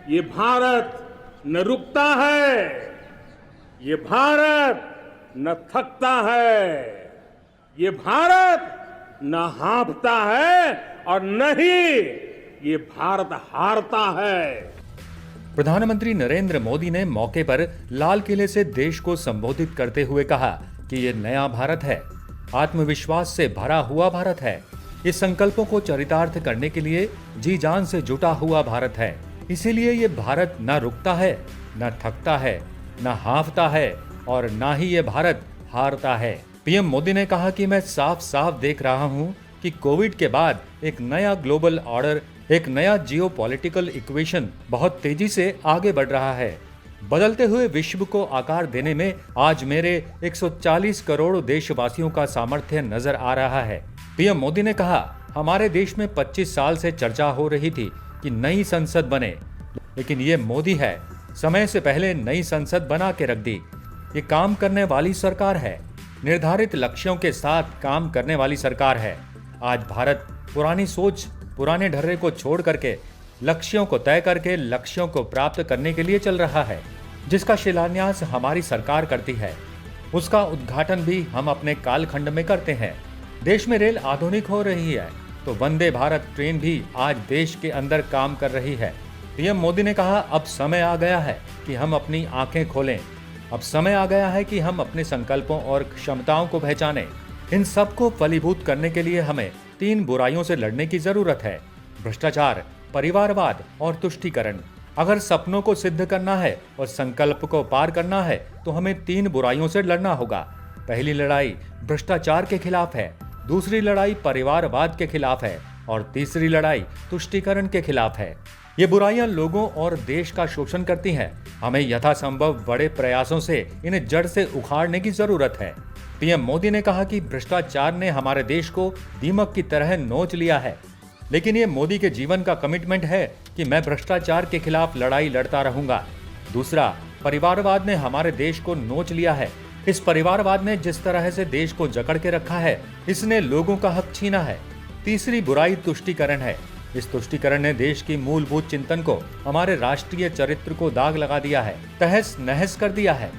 ये भारत न रुकता है, ये भारत न थकता है, ये भारत न हाँफता है और न ही ये भारत हारता है। प्रधानमंत्री नरेंद्र मोदी ने मौके पर लाल किले से देश को संबोधित करते हुए कहा कि ये नया भारत है, आत्मविश्वास से भरा हुआ भारत है। इस संकल्पों को चरितार्थ करने के लिए जी जान से जुटा हुआ भारत है। इसीलिए ये भारत न रुकता है, न थकता है, न हाँफता है और न ही ये भारत हारता है। पीएम मोदी ने कहा कि मैं साफ साफ देख रहा हूँ कि कोविड के बाद एक नया ग्लोबल ऑर्डर, एक नया जियोपॉलिटिकल इक्वेशन बहुत तेजी से आगे बढ़ रहा है। बदलते हुए विश्व को आकार देने में आज मेरे 140 करोड़ देशवासियों का सामर्थ्य नजर आ रहा है। पीएम मोदी ने कहा, हमारे देश में 25 साल से चर्चा हो रही थी कि नई संसद बने, लेकिन ये मोदी है, समय से पहले नई संसद बना के रख दी। ये काम करने वाली सरकार है, निर्धारित लक्ष्यों के साथ काम करने वाली सरकार है। आज भारत पुरानी सोच, पुराने ढर्रे को छोड़ करके लक्ष्यों को तय करके लक्ष्यों को प्राप्त करने के लिए चल रहा है। जिसका शिलान्यास हमारी सरकार करती है, उसका उद्घाटन भी हम अपने कालखंड में करते हैं। देश में रेल आधुनिक हो रही है तो वंदे भारत ट्रेन भी आज देश के अंदर काम कर रही है। पीएम मोदी ने कहा, अब समय आ गया है कि हम अपनी आंखें खोलें। अब समय आ गया है कि हम अपने संकल्पों और क्षमताओं को पहचानें। इन सबको फलीभूत करने के लिए हमें 3 बुराइयों से लड़ने की जरूरत है: भ्रष्टाचार, परिवारवाद और तुष्टीकरण। अगर सपनों को सिद्ध करना है और संकल्प को पार करना है तो हमें 3 बुराइयों से लड़ना होगा। पहली लड़ाई भ्रष्टाचार के खिलाफ है, दूसरी लड़ाई परिवारवाद के खिलाफ है और तीसरी लड़ाई तुष्टीकरण के खिलाफ है। ये बुराइयां लोगों और देश का शोषण करती हैं। हमें यथासंभव बड़े प्रयासों से इन्हें जड़ से उखाड़ने की जरूरत है। पीएम मोदी ने कहा कि भ्रष्टाचार ने हमारे देश को दीमक की तरह नोच लिया है, लेकिन ये मोदी के जीवन का कमिटमेंट है कि मैं भ्रष्टाचार के खिलाफ लड़ाई लड़ता रहूंगा। दूसरा, परिवारवाद ने हमारे देश को नोच लिया है। इस परिवारवाद ने जिस तरह से देश को जकड़ के रखा है, इसने लोगों का हक छीना है। तीसरी बुराई तुष्टीकरण है। इस तुष्टीकरण ने देश की मूलभूत चिंतन को, हमारे राष्ट्रीय चरित्र को दाग लगा दिया है, तहस नहस कर दिया है।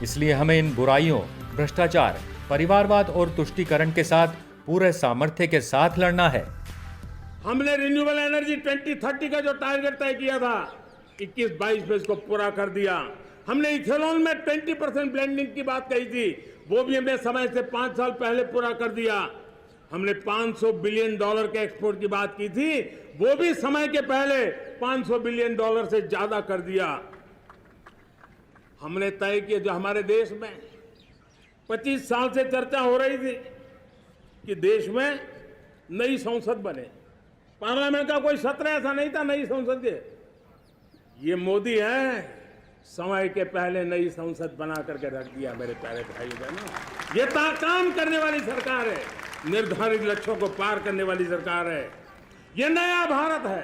इसलिए हमें इन बुराइयों, भ्रष्टाचार, परिवारवाद और तुष्टीकरण के साथ पूरे सामर्थ्य के साथ लड़ना है। हमने रिन्यूएबल एनर्जी 2030 का जो टारगेट तय किया था, 21-22 में इसको पूरा कर दिया। हमने इथेनॉल में 20% ब्लेंडिंग की बात कही थी, वो भी हमने समय से 5 साल पहले पूरा कर दिया। हमने $500 बिलियन के एक्सपोर्ट की बात की थी, वो भी समय के पहले $500 बिलियन से ज्यादा कर दिया। हमने तय किया, जो हमारे देश में 25 साल से चर्चा हो रही थी कि देश में नई संसद बने, पार्लियामेंट का कोई सत्र ऐसा नहीं था नई संसद के। ये मोदी है, समय के पहले नई संसद बना करके रख दिया। मेरे प्यारे भाई बहनों, ये काम करने वाली सरकार है, निर्धारित लक्ष्यों को पार करने वाली सरकार है। ये नया भारत है,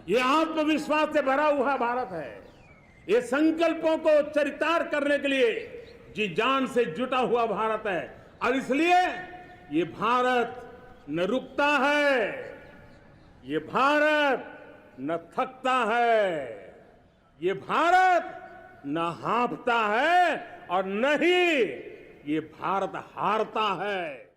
ये आत्मविश्वास से भरा हुआ भारत है, ये संकल्पों को चरितार्थ करने के लिए जी जान से जुटा हुआ भारत है। और इसलिए ये भारत न रुकता है, ये भारत न थकता है, ये भारत न हाँफता है और न ही ये भारत हारता है।